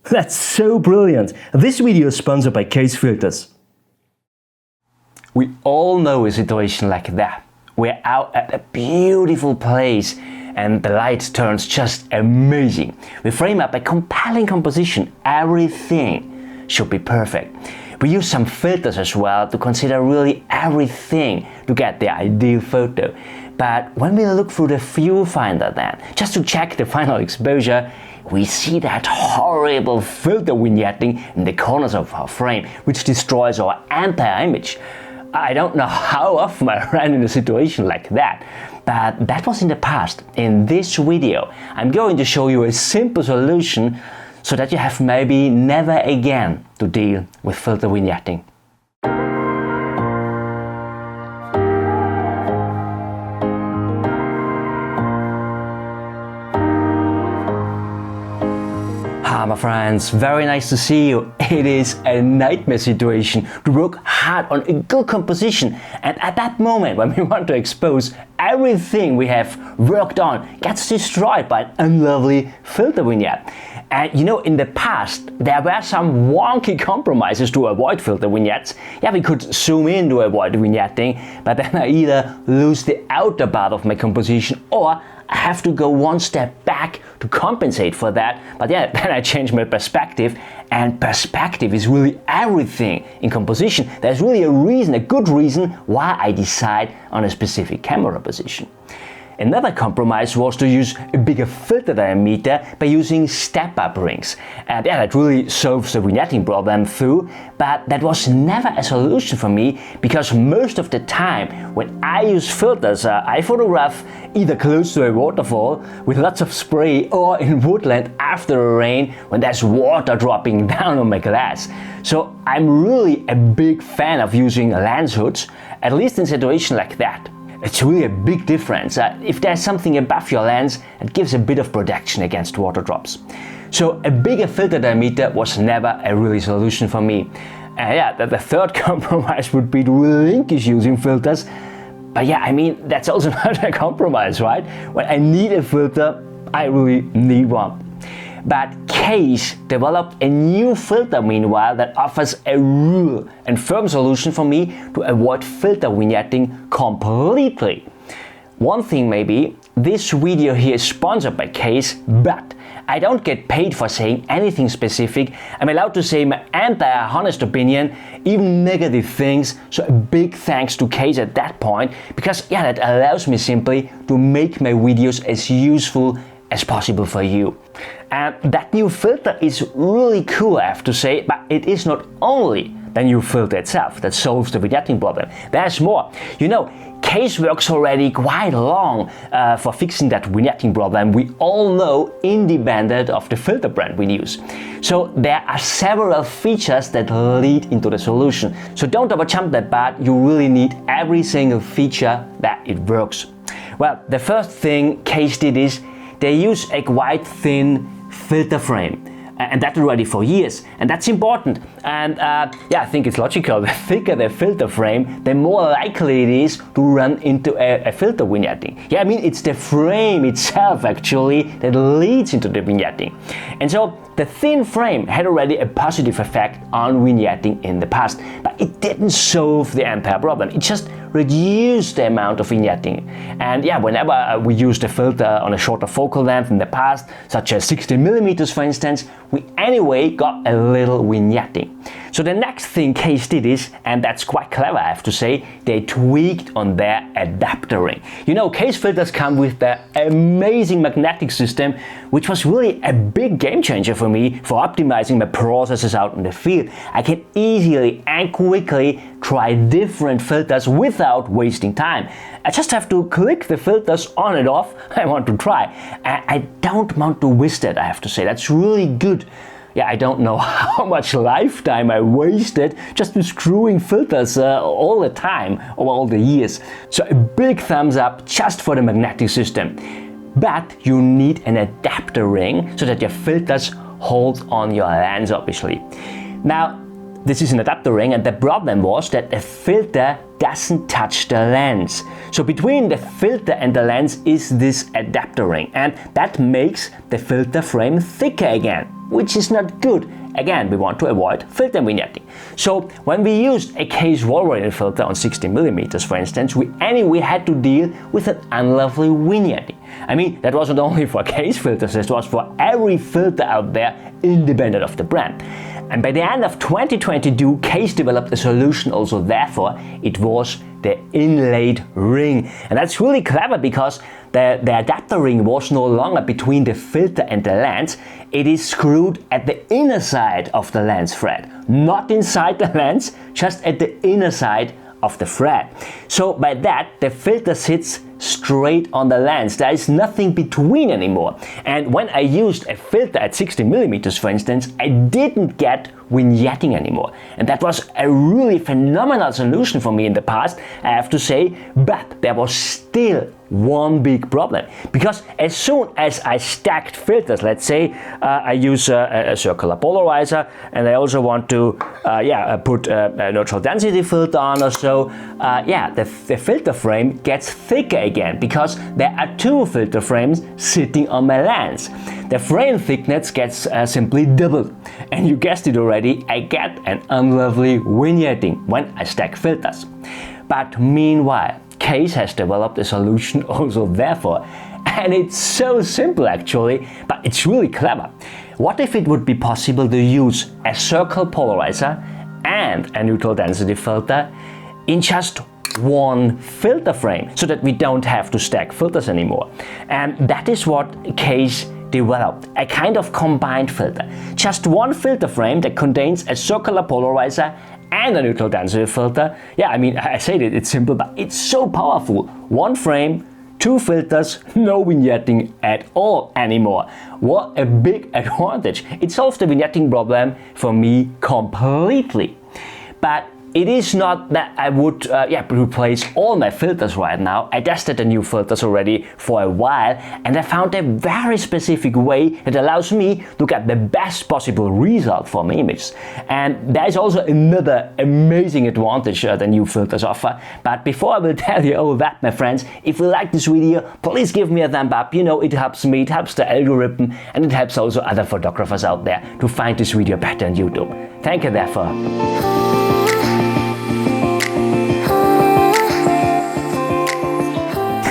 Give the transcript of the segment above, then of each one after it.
That's so brilliant! This video is sponsored by Case Filters. We all know a situation like that. We're out at a beautiful place and the light turns just amazing. We frame up a compelling composition. Everything should be perfect. We use some filters as well to consider really everything to get the ideal photo. But when we look through the viewfinder then, just to check the final exposure, we see that horrible filter vignetting in the corners of our frame, which destroys our entire image. I don't know how often I ran in a situation like that, but that was in the past. In this video, I'm going to show you a simple solution so that you have maybe never again to deal with filter vignetting. Hi my friends, very nice to see you. It is a nightmare situation to work hard on a good composition, and at that moment when we want to expose everything we have worked on gets destroyed by an unlovely filter vignette. And you know, in the past there were some wonky compromises to avoid filter vignettes. Yeah, we could zoom in to avoid vignetting, but then I either lose the outer part of my composition or I have to go one step back to compensate for that. But yeah, then I change my perspective, and perspective is really everything in composition. There's really a reason, a good reason why I decide on a specific camera position. Another compromise was to use a bigger filter diameter by using step-up rings. And yeah, that really solves the vignetting problem too, but that was never a solution for me because most of the time when I use filters, I photograph either close to a waterfall with lots of spray or in woodland after a rain when there's water dropping down on my glass. So I'm really a big fan of using lens hoods, at least in a situation like that. It's really a big difference. If there's something above your lens, it gives a bit of protection against water drops. So a bigger filter diameter was never a really solution for me. Yeah, the third compromise would be to relinquish using filters. But yeah, I mean, that's also not a compromise, right? When I need a filter, I really need one. But Case developed a new filter meanwhile that offers a real and firm solution for me to avoid filter vignetting completely. One thing maybe, this video here is sponsored by Case, but I don't get paid for saying anything specific. I'm allowed to say my entire honest opinion, even negative things, so a big thanks to Case at that point, because yeah, that allows me simply to make my videos as useful as possible for you. And that new filter is really cool, I have to say, but it is not only the new filter itself that solves the vignetting problem. There's more. You know, Case works already quite long for fixing that vignetting problem. We all know, independent of the filter brand we use. So there are several features that lead into the solution. So don't overjump that part. You really need every single feature that it works. Well, the first thing Case did is they use a quite thin filter frame, and that already for years, and that's important. And yeah, I think it's logical. The thicker the filter frame, the more likely it is to run into a filter vignetting. Yeah, I mean, it's the frame itself actually that leads into the vignetting. And so the thin frame had already a positive effect on vignetting in the past, but it didn't solve the entire problem. It just reduced the amount of vignetting. And yeah, whenever we used a filter on a shorter focal length in the past, such as 16mm for instance, we anyway got a little vignetting. So the next thing Case did is, and that's quite clever I have to say, they tweaked on their adapter ring. You know, Case filters come with the amazing magnetic system, which was really a big game changer for me for optimizing my processes out in the field. I can easily and quickly try different filters without wasting time. I just have to click the filters on and off I want to try. I don't want to waste it, I have to say. That's really good. Yeah, I don't know how much lifetime I wasted just with screwing filters all the time over all the years. So a big thumbs up just for the magnetic system. But you need an adapter ring so that your filters hold on your lens, obviously. Now, this is an adapter ring, and the problem was that the filter doesn't touch the lens. So between the filter and the lens is this adapter ring, and that makes the filter frame thicker again, which is not good. Again, we want to avoid filter vignetting. So when we used a case Wolverine filter on 60mm, for instance, we anyway had to deal with an unlovely vignetting. I mean, that wasn't only for case filters, it was for every filter out there, independent of the brand. And by the end of 2022, Case developed a solution also. Therefore, it was the inlaid ring. And that's really clever because the adapter ring was no longer between the filter and the lens. It is screwed at the inner side of the lens thread. Not inside the lens, just at the inner side of the thread. So by that, the filter sits straight on the lens. There is nothing between anymore. And when I used a filter at 60mm, for instance, I didn't get vignetting anymore. And that was a really phenomenal solution for me in the past, I have to say, but there was still one big problem. Because as soon as I stacked filters, let's say I use a circular polarizer, and I also want to put a neutral density filter on or so, the filter frame gets thicker again because there are two filter frames sitting on my lens. The frame thickness gets simply doubled, and you guessed it already, I get an unlovely vignetting when I stack filters. But meanwhile, Case has developed a solution also therefore, and it's so simple actually, but it's really clever. What if it would be possible to use a circle polarizer and a neutral density filter in just one filter frame, so that we don't have to stack filters anymore? And that is what Case developed, a kind of combined filter. Just one filter frame that contains a circular polarizer and a neutral density filter. Yeah, I mean, I said it's simple, but it's so powerful. One frame, two filters, no vignetting at all anymore. What a big advantage. It solves the vignetting problem for me completely. But it is not that I would replace all my filters right now. I tested the new filters already for a while, and I found a very specific way that allows me to get the best possible result for my image. And there is also another amazing advantage the new filters offer. But before I will tell you all that, my friends, if you like this video, please give me a thumb up. You know, it helps me, it helps the algorithm, and it helps also other photographers out there to find this video better on YouTube. Thank you therefore.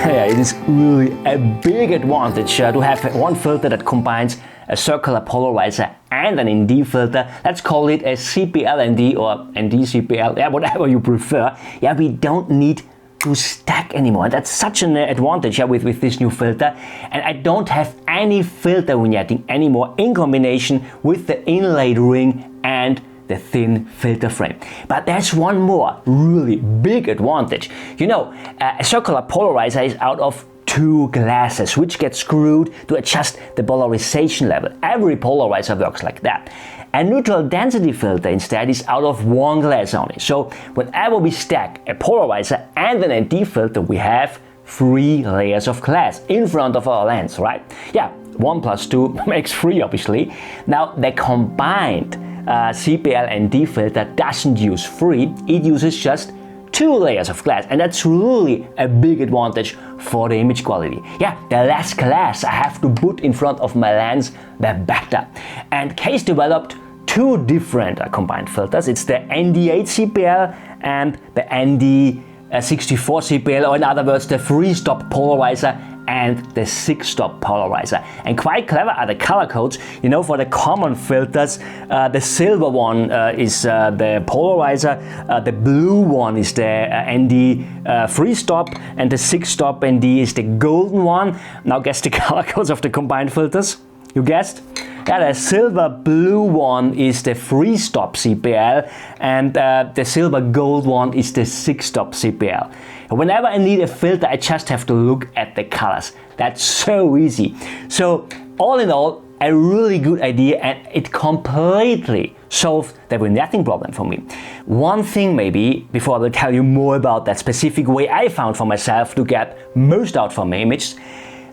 Yeah, it is really a big advantage to have one filter that combines a circular polarizer and an ND filter. Let's call it a CPL-ND or ND-CPL, yeah, whatever you prefer. Yeah, we don't need to stack anymore. That's such an advantage with this new filter. And I don't have any filter vignetting anymore in combination with the inlaid ring and the thin filter frame. But there's one more really big advantage. You know, a circular polarizer is out of two glasses which get screwed to adjust the polarization level. Every polarizer works like that. A neutral density filter instead is out of one glass only. So whenever we stack a polarizer and an ND filter, we have 3 layers of glass in front of our lens, right? Yeah, 1 plus 2 makes 3 obviously. Now the combined CPL-ND filter doesn't use 3, it uses just 2 layers of glass, and that's really a big advantage for the image quality. Yeah, the less glass I have to put in front of my lens, the better. And Case developed 2 different combined filters. It's the ND8 CPL and the ND64 CPL, or in other words, the 3-stop polarizer and the 6-stop polarizer. And quite clever are the color codes. You know, for the common filters, the silver one is the polarizer, the blue one is the ND 3-stop, and the 6-stop ND is the golden one. Now guess the color codes of the combined filters. You guessed? Yeah, the silver blue one is the 3-stop CPL, and the silver gold one is the 6-stop CPL. Whenever I need a filter, I just have to look at the colors. That's so easy. So all in all, a really good idea, and it completely solved the vignetting problem for me. One thing maybe, before I will tell you more about that specific way I found for myself to get most out from my images,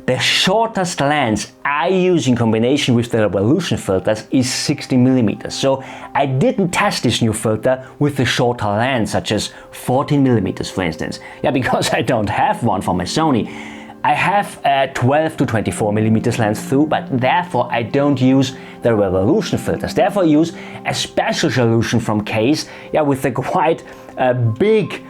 The shortest lens I use in combination with the revolution filters is 60mm. So I didn't test this new filter with the shorter lens, such as 14mm for instance. Yeah, because I don't have one for my Sony. I have a 12 to 24mm lens too, but therefore I don't use the revolution filters. Therefore I use a special solution from Case, yeah, with a quite big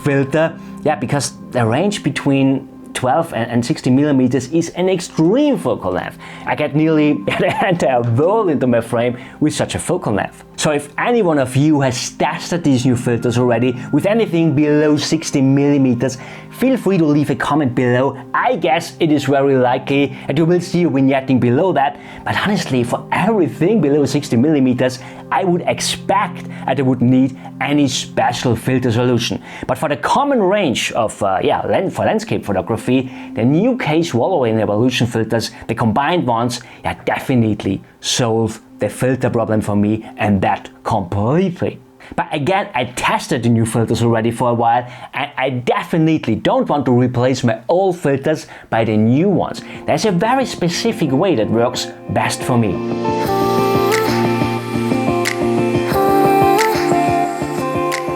filter, yeah, because the range between 12 and 60mm is an extreme focal length. I get nearly the entire world into my frame with such a focal length. So if any one of you has tested these new filters already with anything below 60mm, feel free to leave a comment below. I guess it is very likely that you will see a vignetting below that, but honestly, for everything below 60mm, I would expect that I would need any special filter solution. But for the common range of for landscape photography, the new Case Wolverine Evolution filters, the combined ones, definitely solve the filter problem for me, and that completely. But again, I tested the new filters already for a while, and I definitely don't want to replace my old filters by the new ones. There's a very specific way that works best for me.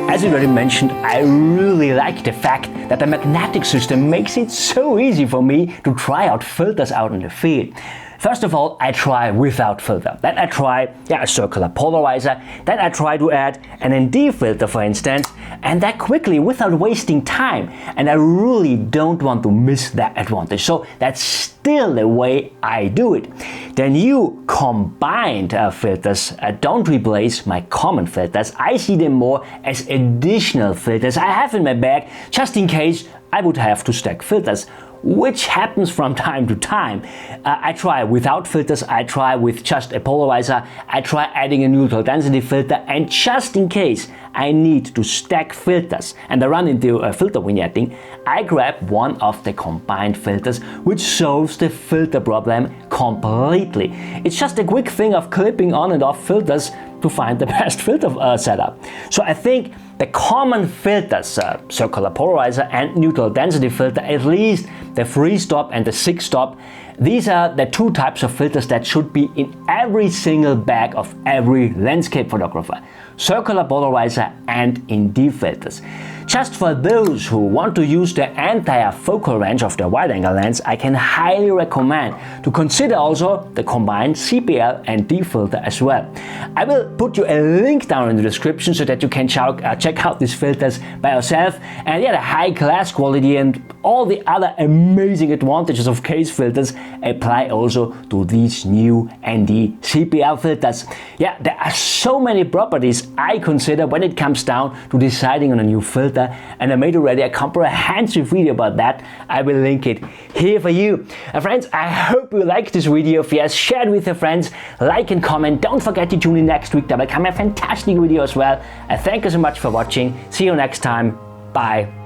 As already mentioned, I really like the fact that the magnetic system makes it so easy for me to try out filters out in the field. First of all, I try without filter. Then I try a circular polarizer. Then I try to add an ND filter, for instance, and that quickly without wasting time. And I really don't want to miss that advantage. So that's still the way I do it. The new combined filters don't replace my common filters. I see them more as additional filters I have in my bag, just in case I would have to stack filters, which happens from time to time. I try without filters, I try with just a polarizer, I try adding a neutral density filter, and just in case I need to stack filters and I run into filter vignetting, I grab one of the combined filters, which solves the filter problem completely. It's just a quick thing of clipping on and off filters to find the best filter setup. So I think the common filters, circular polarizer and neutral density filter, at least the 3-stop and the 6-stop, these are the two types of filters that should be in every single bag of every landscape photographer. Circular polarizer and ND filters. Just for those who want to use the entire focal range of the wide-angle lens, I can highly recommend to consider also the combined CPL and ND filter as well. I will put you a link down in the description so that you can check out these filters by yourself, and the high class quality and all the other amazing advantages of Case filters apply also to these new ND CPL filters. Yeah, there are so many properties I consider when it comes down to deciding on a new filter, and I made already a comprehensive video about that. I will link it here for you. Friends, I hope you liked this video. If yes, share it with your friends, like and comment. Don't forget to tune in next week. There will come a fantastic video as well. I thank you so much for watching. See you next time. Bye.